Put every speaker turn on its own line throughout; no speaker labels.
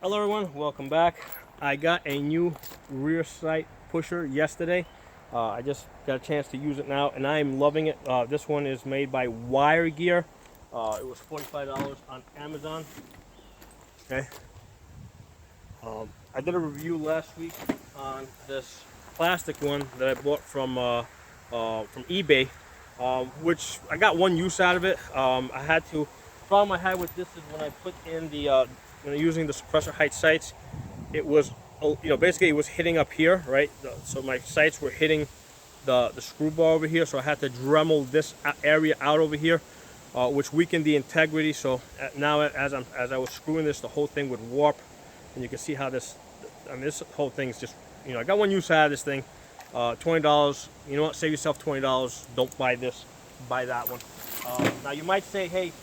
Hello everyone, welcome back. I got a new rear sight pusher yesterday. I just got a chance to use it now and I am loving it. This one is made by Wire Gear. It was $45 on Amazon. Okay. I did a review last week on this plastic one that I bought from eBay, which I got one use out of it. The problem I had with this is when I put in when using the suppressor height sights, it was, basically it was hitting up here, right? So my sights were hitting the screw bar over here, so I had to Dremel this area out over here, which weakened the integrity. So now as I was screwing this, the whole thing would warp, and you can see how this whole thing's just, I got one use out of this thing. $20. You know what? Save yourself $20. Don't buy this. Buy that one. Now you might say, hey,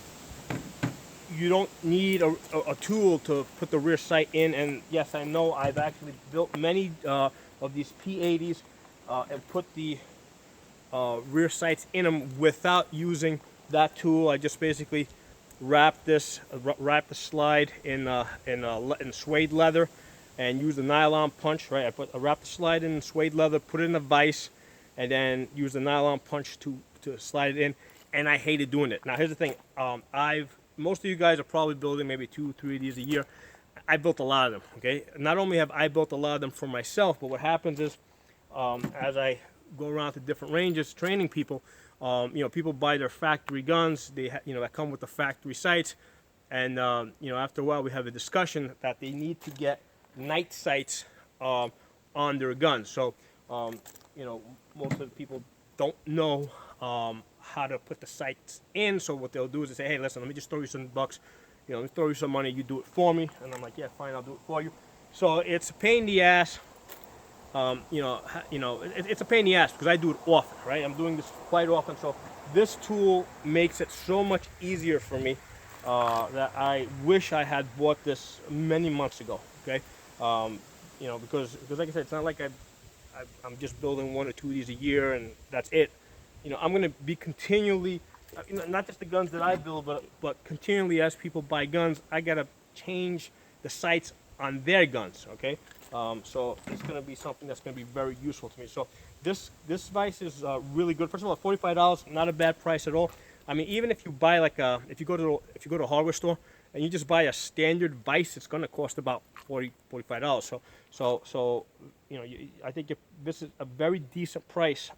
you don't need a tool to put the rear sight in, and yes, I know I've actually built many of these P80s and put the rear sights in them without using that tool. I just basically wrap the slide in suede leather and use the nylon punch. Right, I wrap the slide in suede leather, put it in a vise, and then use the nylon punch to slide it in. And I hated doing it. Now here's the thing: most of you guys are probably building maybe 2-3 of these a year. I built a lot of them. Okay, not only have I built a lot of them for myself, but what happens is, as I go around to different ranges training people, people buy their factory guns. That come with the factory sights, and after a while we have a discussion that they need to get night sights on their guns. So most of the people don't know how to put the sights in. So what they'll do is they say, hey, listen, let me just throw you some bucks, let me throw you some money, you do it for me. And I'm like, yeah, fine, I'll do it for you. So it's a pain in the ass. It's a pain in the ass because I do it often, right? I'm doing this quite often. So this tool makes it so much easier for me that I wish I had bought this many months ago. Okay, because like I said, it's not like I'm just building 1 or 2 of these a year and that's it. I'm going to be continually, not just the guns that I build, but continually as people buy guns, I got to change the sights on their guns. Okay. So it's going to be something that's going to be very useful to me. So this vise is really good. First of all, $45, not a bad price at all. I mean, even if you buy if you go to a hardware store and you just buy a standard vise, it's going to cost about $45. So I think this is a very decent price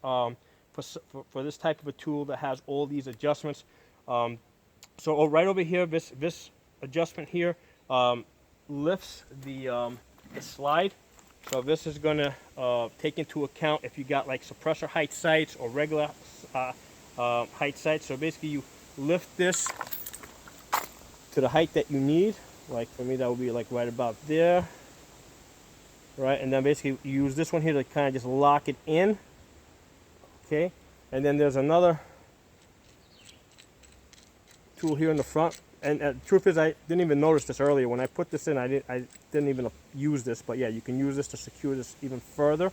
for this type of a tool that has all these adjustments. So right over here, this adjustment here lifts the slide. So this is going to take into account if you got like suppressor height sights or regular height sights. So basically you lift this to the height that you need. Like for me that would be like right about there. Right, and then basically you use this one here to kind of just lock it in. Okay, and then there's another tool here in the front. And the truth is, I didn't even notice this earlier. When I put this in, I didn't even use this. But yeah, you can use this to secure this even further.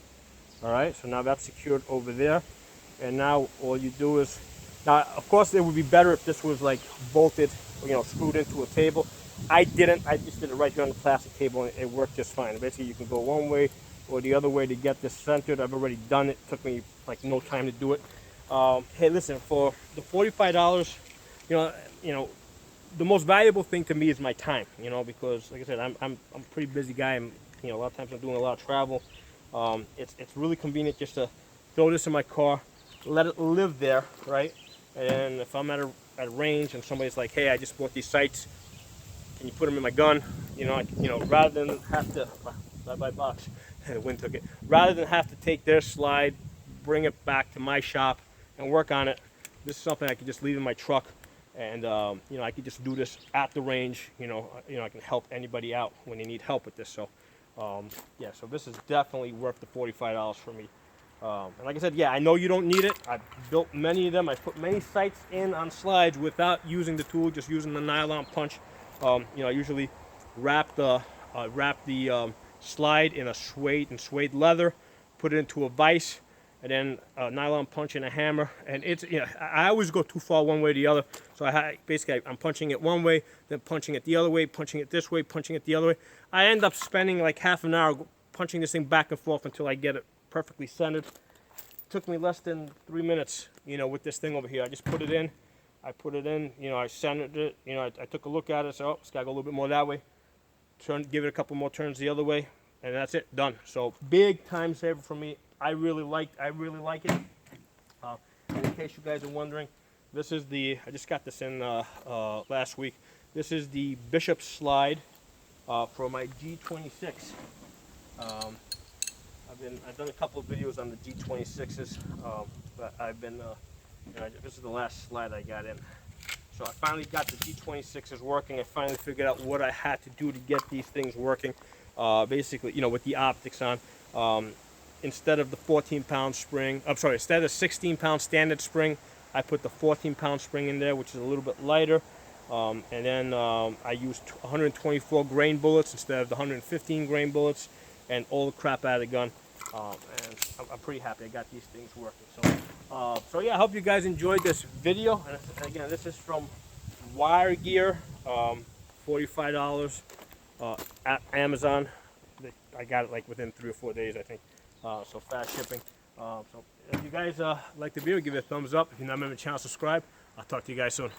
All right, so now that's secured over there. And now all you do is, now of course it would be better if this was like bolted, screwed into a table. I didn't. I just did it right here on the plastic table, and it worked just fine. Basically, you can go one way or the other way to get this centered. I've already done it. Took me like no time to do it. Hey, listen, for the $45, the most valuable thing to me is my time, because like I said, I'm a pretty busy guy. A lot of times I'm doing a lot of travel. It's really convenient just to throw this in my car, let it live there, right? And if I'm at a range and somebody's like, hey, I just bought these sights, can you put them in my gun? Rather than have to, bye box, the wind took it. Rather than have to take their slide, bring it back to my shop and work on it, this is something I can just leave in my truck. And I could just do this at the range. I can help anybody out when they need help with this. So, yeah. So this is definitely worth the $45 for me. And like I said, yeah, I know you don't need it. I've built many of them. I put many sights in on slides without using the tool, just using the nylon punch. I usually wrap the slide in suede leather, put it into a vise, and then a nylon punch and a hammer. And it's, I always go too far one way or the other. So basically I'm punching it one way, then punching it the other way, punching it this way, punching it the other way. I end up spending like half an hour punching this thing back and forth until I get it perfectly centered. It took me less than 3 minutes, with this thing over here. I just put it in. I put it in, I centered it, I took a look at it, so it's got to go a little bit more that way. Give it a couple more turns the other way, and that's it, done. So big time saver for me. I really like it. And in case you guys are wondering, this is I just got this in last week. This is the Bishop slide for my G26. I've done a couple of videos on the G26s, but I've been, this is the last slide I got in. So I finally got the G26s working. I finally figured out what I had to do to get these things working. Basically, with the optics on. Instead of the 14-pound spring, instead of the 16-pound standard spring, I put the 14-pound spring in there, which is a little bit lighter. And then I used 124 grain bullets instead of the 115 grain bullets, and all the crap out of the gun. And I'm pretty happy I got these things working. So yeah, I hope you guys enjoyed this video. And again, this is from Wire Gear, $45 at Amazon. I got it like within 3 or 4 days, I think. So fast shipping. So if you guys like the video, give it a thumbs up. If you're not member of the channel, subscribe. I'll talk to you guys soon.